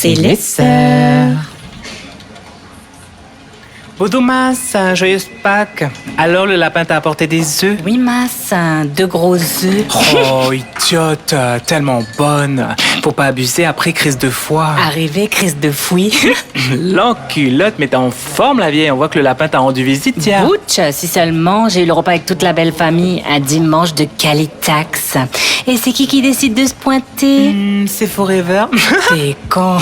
C'est les sœurs. Boudoumas, joyeuse Pâques. Alors, le lapin t'a apporté des œufs? Oui, Mass, 2 gros œufs. Oh, idiote, tellement bonne. Faut pas abuser après crise de foie. Arrivé, crise de fouille. L'enculotte, mais t'es en forme, la vieille. On voit que le lapin t'a rendu visite, tiens. Butch, si seulement j'ai eu le repas avec toute la belle famille, un dimanche de Calitax. Et c'est qui décide de se pointer? C'est Forever. T'es con.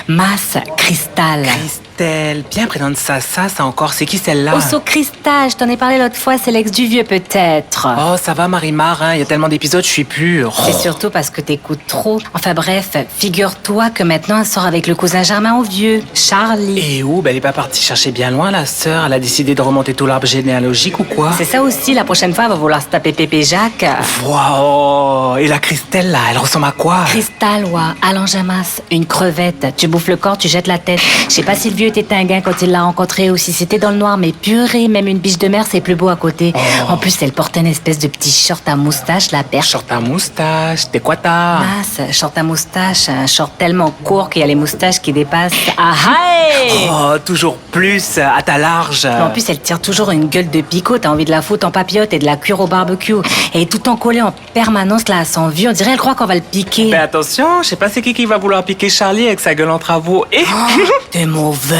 Mass, Cristal. Christelle, bien présente ça encore. C'est qui celle-là? Osso Cristal, je t'en ai parlé l'autre fois, c'est l'ex du vieux peut-être. Oh, ça va, Marimar, hein. Il y a tellement d'épisodes, je suis plus. C'est surtout parce que t'écoutes trop. Enfin bref, figure-toi que maintenant elle sort avec le cousin germain au vieux, Charlie. Et où? Ben, elle est pas partie chercher bien loin, la sœur. Elle a décidé de remonter tout l'arbre généalogique ou quoi? C'est ça aussi, la prochaine fois, elle va vouloir se taper Pépé Jacques. Wow! Et la Christelle, là, elle ressemble à quoi? Cristal, ouah, allonge-masse, une crevette. Tu bouffes le corps, tu jettes la tête. Je sais pas si le vieux était tinguin quand il l'a rencontré ou si c'était dans le noir, mais purée, même une biche de mer, c'est plus beau à côté. En plus, elle portait une espèce de petit short à moustache, la perche. Short à moustache, t'es quoi t'as? Masse, short à moustache, un short tellement court qu'il y a les moustaches qui dépassent. Ah hey! Oh, toujours plus, à ta large. En plus, elle tire toujours une gueule de picot. T'as envie de la foutre en papillote et de la cuire au barbecue. Elle est tout en collée en permanence là à son vieux. On dirait elle croit qu'on va le piquer. Mais attention, je sais pas c'est qui va vouloir piquer Charlie avec sa gueule en travaux. Et T'es mauvaise.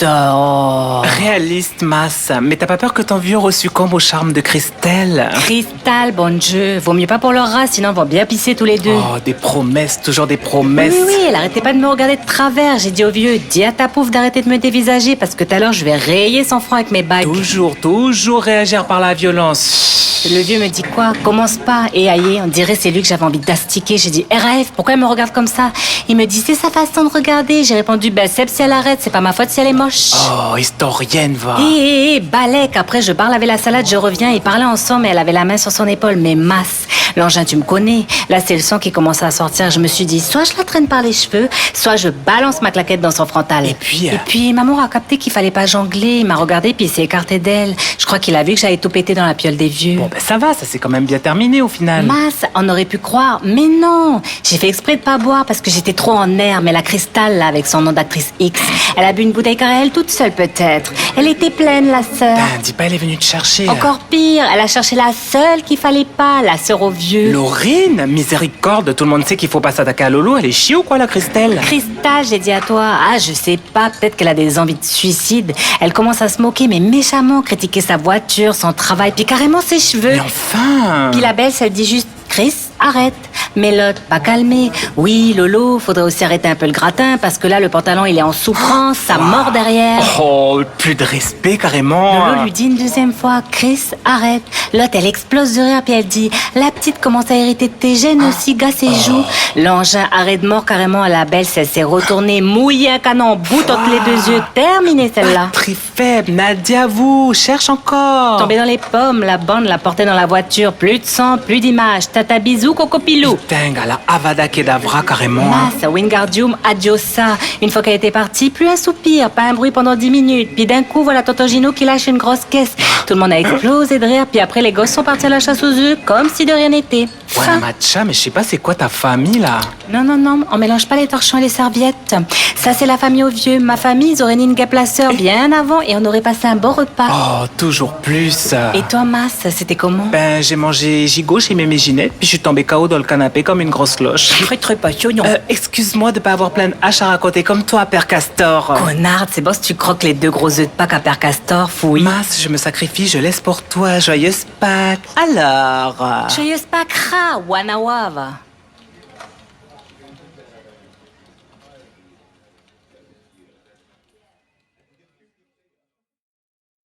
Oh. réaliste, masse. Mais t'as pas peur que ton vieux ressuccombe au charme de Christelle? Cristal, bon Dieu. Vaut mieux pas pour leur race, sinon ils vont bien pisser tous les deux. Oh, des promesses, toujours des promesses. Oui, elle arrêtait pas de me regarder de travers. J'ai dit au vieux, dis à ta pouffe d'arrêter de me dévisager parce que tout à l'heure je vais rayer son front avec mes bagues. Toujours réagir par la violence. Le vieux me dit quoi? Commence pas. Et aïe, on dirait c'est lui que j'avais envie d'astiquer. J'ai dit, RAF, pourquoi elle me regarde comme ça? Il me dit, c'est sa façon de regarder. J'ai répondu, ben Seb, si elle arrête, c'est pas ma faute si elle est moche. Oh, historienne, va. Balek. Après, je pars laver la salade, je reviens. Ils parlaient ensemble et elle avait la main sur son épaule. Mais masse. L'engin, tu me connais. Là, c'est le sang qui commençait à sortir. Je me suis dit, soit je la traîne par les cheveux, soit je balance ma claquette dans son frontal. Et puis, maman a capté qu'il fallait pas jongler. Il m'a regardé puis il s'est écarté d'elle. Je crois qu'il a vu que j'avais tout pété dans la piole des vieux. Bon, ben ça va, ça s'est quand même bien terminé au final. Masse, on aurait pu croire, mais non. J'ai fait exprès de pas boire parce que j'étais trop en nerfs. Mais la Cristal, là, avec son nom d'actrice X, elle a bu une bouteille carrée elle toute seule peut-être. Elle était pleine, la sœur. Ben, dis pas, elle est venue te chercher. Encore pire, elle a cherché la seule qu'il fallait pas, la sœur au vieux. Laurine, miséricorde, tout le monde sait qu'il faut pas s'attaquer à Lolo. Elle est chiée ou quoi, la Christelle? Cristal, j'ai dit à toi. Ah, je sais pas, peut-être qu'elle a des envies de suicide. Elle commence à se moquer, mais méchamment, critiquer sa voiture, son travail, puis carrément ses cheveux. Mais enfin! Puis la belle, elle dit juste, Chris, arrête. Mais l'autre, pas calmé. Oui, Lolo, faudrait aussi arrêter un peu le gratin, parce que là, le pantalon, il est en souffrance, ça mord derrière. Oh, plus de respect, carrément. Lolo lui dit une deuxième fois, Chris, arrête. L'autre, elle explose de rire, puis elle dit, la petite commence à hériter de tes gènes aussi, gars, ses joues. L'engin arrête de mort carrément à la belle, elle s'est retournée, mouillée un canon en bout entre les deux yeux. Terminé celle-là. Très faible, Nadia, vous, cherche encore. Tombée dans les pommes, la bande la portait dans la voiture. Plus de sang, plus d'images. Tata bisou, coco pilou. Dingue, à la Avada Kedavra, carrément. Masse, Wingardium Adiosa. Une fois qu'elle était partie, plus un soupir, pas un bruit pendant 10 minutes. Puis d'un coup, voilà Tonton Gino qui lâche une grosse caisse. Tout le monde a explosé de rire. Puis après, les gosses sont partis à la chasse aux œufs, comme si de rien n'était. Ouais, Fin. Matcha, mais je sais pas, c'est quoi ta famille, là? Non, on mélange pas les torchons et les serviettes. Ça, c'est la famille aux vieux. Ma famille, ils auraient né une guêpe la sœur bien avant et on aurait passé un bon repas. Oh, toujours plus. Et toi, Masse, c'était comment? Ben, j'ai mangé gigot chez Mémé Ginette, puis je suis tombé KO dans le canapé comme une grosse cloche. Très passionnant. Excuse-moi de pas avoir plein de haches à raconter comme toi, Père Castor. Connard, c'est bon si tu croques les 2 gros œufs de Pâques à Père Castor, fouille. Mince, je me sacrifie, je laisse pour toi. Joyeuse Pâques. Alors... Joyeuse Pâques, Wanawava.